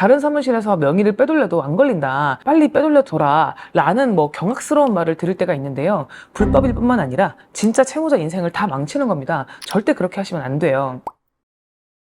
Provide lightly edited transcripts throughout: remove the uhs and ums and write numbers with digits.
다른 사무실에서 명의를 빼돌려도 안 걸린다. 빨리 빼돌려줘라. 라는 경악스러운 말을 들을 때가 있는데요. 불법일 뿐만 아니라 진짜 채무자 인생을 다 망치는 겁니다. 절대 그렇게 하시면 안 돼요.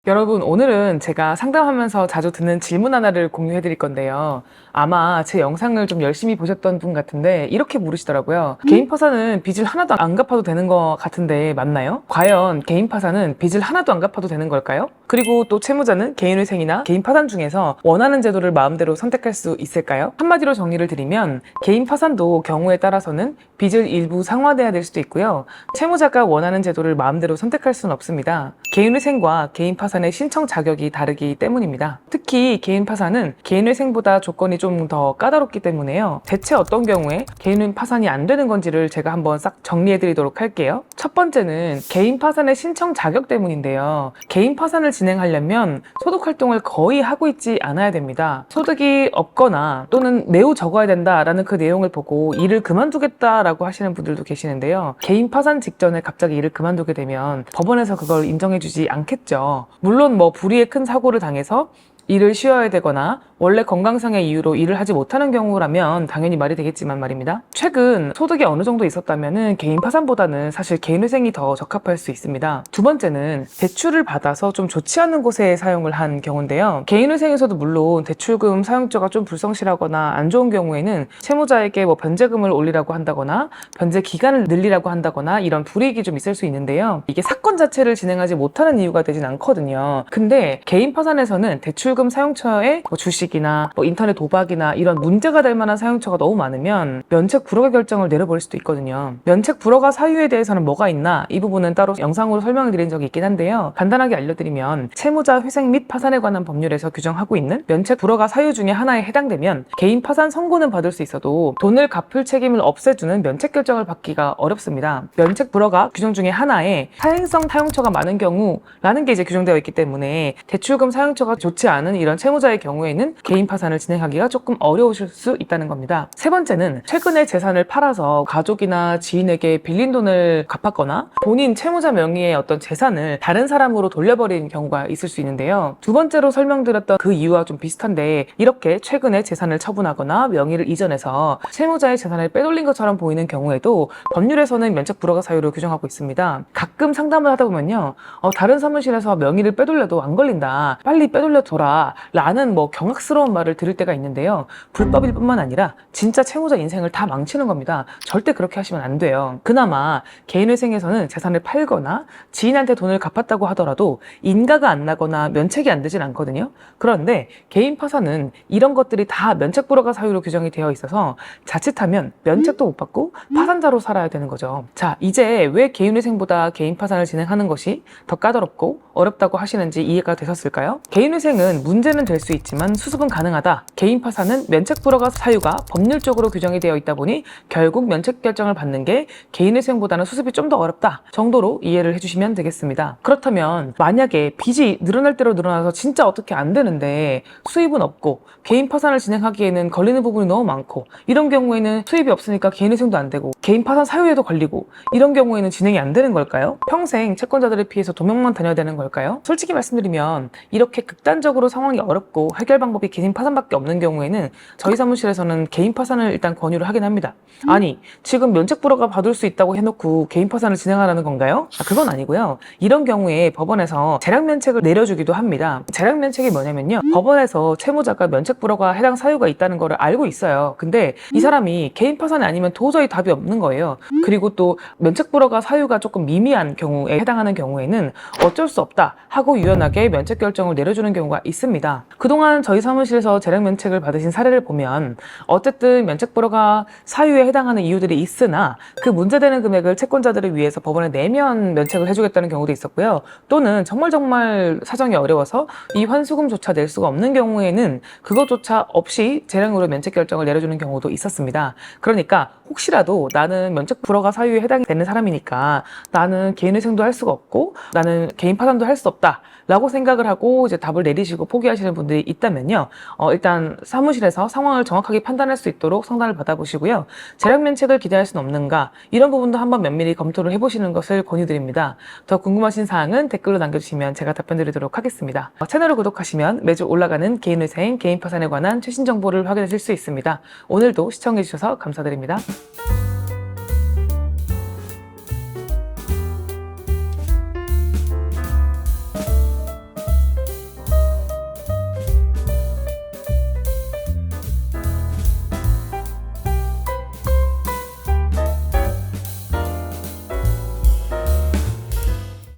여러분, 오늘은 제가 상담하면서 자주 듣는 질문 하나를 공유해 드릴 건데요. 아마 제 영상을 좀 열심히 보셨던 분 같은데 이렇게 물으시더라고요. 개인 파산은 빚을 하나도 안 갚아도 되는 것 같은데 맞나요? 과연 개인 파산은 빚을 하나도 안 갚아도 되는 걸까요? 그리고 또 채무자는 개인회생이나 개인 파산 중에서 원하는 제도를 마음대로 선택할 수 있을까요? 한마디로 정리를 드리면 개인 파산도 경우에 따라서는 빚을 일부 상환해야 될 수도 있고요. 채무자가 원하는 제도를 마음대로 선택할 수는 없습니다. 개인회생과 개인 파산의 신청 자격이 다르기 때문입니다. 특히 개인 파산은 개인회생보다 조건이 좀 더 까다롭기 때문에요. 대체 어떤 경우에 개인 파산이 안 되는 건지를 제가 한번 싹 정리해 드리도록 할게요. 첫 번째는 개인 파산의 신청 자격 때문인데요. 개인 파산을 진행하려면 소득 활동을 거의 하고 있지 않아야 됩니다. 소득이 없거나 또는 매우 적어야 된다라는 그 내용을 보고 일을 그만두겠다라고 하시는 분들도 계시는데요. 개인 파산 직전에 갑자기 일을 그만두게 되면 법원에서 그걸 인정해주지 않겠죠. 물론 불의의 큰 사고를 당해서 일을 쉬어야 되거나 원래 건강상의 이유로 일을 하지 못하는 경우라면 당연히 말이 되겠지만 말입니다. 최근 소득이 어느 정도 있었다면 개인 파산보다는 사실 개인회생이 더 적합할 수 있습니다. 두 번째는 대출을 받아서 좀 좋지 않은 곳에 사용을 한 경우인데요. 개인회생에서도 물론 대출금 사용처가 좀 불성실하거나 안 좋은 경우에는 채무자에게 변제금을 올리라고 한다거나 변제 기간을 늘리라고 한다거나 이런 불이익이 좀 있을 수 있는데요. 이게 사건 자체를 진행하지 못하는 이유가 되진 않거든요. 근데 개인 파산에서는 대출금 사용처에 주식이나 인터넷 도박이나 이런 문제가 될 만한 사용처가 너무 많으면 면책 불허 결정을 내려버릴 수도 있거든요. 면책 불허가 사유에 대해서는 뭐가 있나 이 부분은 따로 영상으로 설명을 드린 적이 있긴 한데요. 간단하게 알려드리면 채무자 회생 및 파산에 관한 법률에서 규정하고 있는 면책 불허가 사유 중에 하나에 해당되면 개인 파산 선고는 받을 수 있어도 돈을 갚을 책임을 없애주는 면책 결정을 받기가 어렵습니다. 면책 불허가 규정 중에 하나에 사행성 사용처가 많은 경우라는 게 이제 규정되어 있기 때문에 대출금 사용처가 좋지 않은 이런 채무자의 경우에는 개인 파산을 진행하기가 조금 어려우실 수 있다는 겁니다. 세 번째는 최근에 재산을 팔아서 가족이나 지인에게 빌린 돈을 갚았거나 본인 채무자 명의의 어떤 재산을 다른 사람으로 돌려버린 경우가 있을 수 있는데요. 두 번째로 설명드렸던 그 이유와 좀 비슷한데 이렇게 최근에 재산을 처분하거나 명의를 이전해서 채무자의 재산을 빼돌린 것처럼 보이는 경우에도 법률에서는 면책 불허가 사유로 규정하고 있습니다. 가끔 상담을 하다 보면요. 다른 사무실에서 명의를 빼돌려도 안 걸린다. 빨리 빼돌려줘라. 라는 경악스러운 말을 들을 때가 있는데요. 불법일 뿐만 아니라 진짜 채무자 인생을 다 망치는 겁니다. 절대 그렇게 하시면 안 돼요. 그나마 개인회생에서는 재산을 팔거나 지인한테 돈을 갚았다고 하더라도 인가가 안 나거나 면책이 안 되진 않거든요. 그런데 개인 파산은 이런 것들이 다 면책 불허가 사유로 규정이 되어 있어서 자칫하면 면책도 못 받고 파산자로 살아야 되는 거죠. 자, 이제 왜 개인회생보다 개인 파산을 진행하는 것이 더 까다롭고 어렵다고 하시는지 이해가 되셨을까요? 개인회생은 문제는 될 수 있지만 수습은 가능하다. 개인 파산은 면책 불허가 사유가 법률적으로 규정이 되어 있다 보니 결국 면책 결정을 받는 게 개인회생보다는 수습이 좀 더 어렵다 정도로 이해를 해주시면 되겠습니다. 그렇다면 만약에 빚이 늘어날 대로 늘어나서 진짜 어떻게 안 되는데 수입은 없고 개인 파산을 진행하기에는 걸리는 부분이 너무 많고 이런 경우에는 수입이 없으니까 개인회생도 안 되고 개인 파산 사유에도 걸리고 이런 경우에는 진행이 안 되는 걸까요? 평생 채권자들을 피해서 도망만 다녀야 되는 걸까요? 솔직히 말씀드리면 이렇게 극단적으로 상황이 어렵고 해결 방법이 개인 파산밖에 없는 경우에는 저희 사무실에서는 개인 파산을 일단 권유를 하긴 합니다. 아니, 지금 면책 불허가 받을 수 있다고 해놓고 개인 파산을 진행하라는 건가요? 그건 아니고요. 이런 경우에 법원에서 재량 면책을 내려주기도 합니다. 재량 면책이 뭐냐면요. 법원에서 채무자가 면책 불허가 해당 사유가 있다는 걸 알고 있어요. 근데 이 사람이 개인 파산이 아니면 도저히 답이 없는 거예요. 그리고 또 면책 불허가 사유가 조금 미미한 경우에 해당하는 경우에는 어쩔 수 없다 하고 유연하게 면책 결정을 내려주는 경우가 있습니다. 그동안 저희 사무실에서 재량 면책을 받으신 사례를 보면 어쨌든 면책 불허가 사유에 해당하는 이유들이 있으나 그 문제되는 금액을 채권자들을 위해서 법원에 내면 면책을 해주겠다는 경우도 있었고요. 또는 정말 사정이 어려워서 이 환수금조차 낼 수가 없는 경우에는 그것조차 없이 재량으로 면책 결정을 내려주는 경우도 있었습니다. 그러니까 혹시라도 나는 면책 불허가 사유에 해당이 되는 사람이니까 나는 개인회생도 할 수가 없고 나는 개인 파산도 할 수 없다 라고 생각을 하고 이제 답을 내리시고 포기하시는 분들이 있다면요. 있는데요. 일단 사무실에서 상황을 정확하게 판단할 수 있도록 상담을 받아보시고요. 재량 면책을 기대할 수는 없는가, 이런 부분도 한번 면밀히 검토를 해보시는 것을 권유드립니다. 더 궁금하신 사항은 댓글로 남겨주시면 제가 답변드리도록 하겠습니다. 채널을 구독하시면 매주 올라가는 개인회생, 개인파산에 관한 최신 정보를 확인하실 수 있습니다. 오늘도 시청해주셔서 감사드립니다.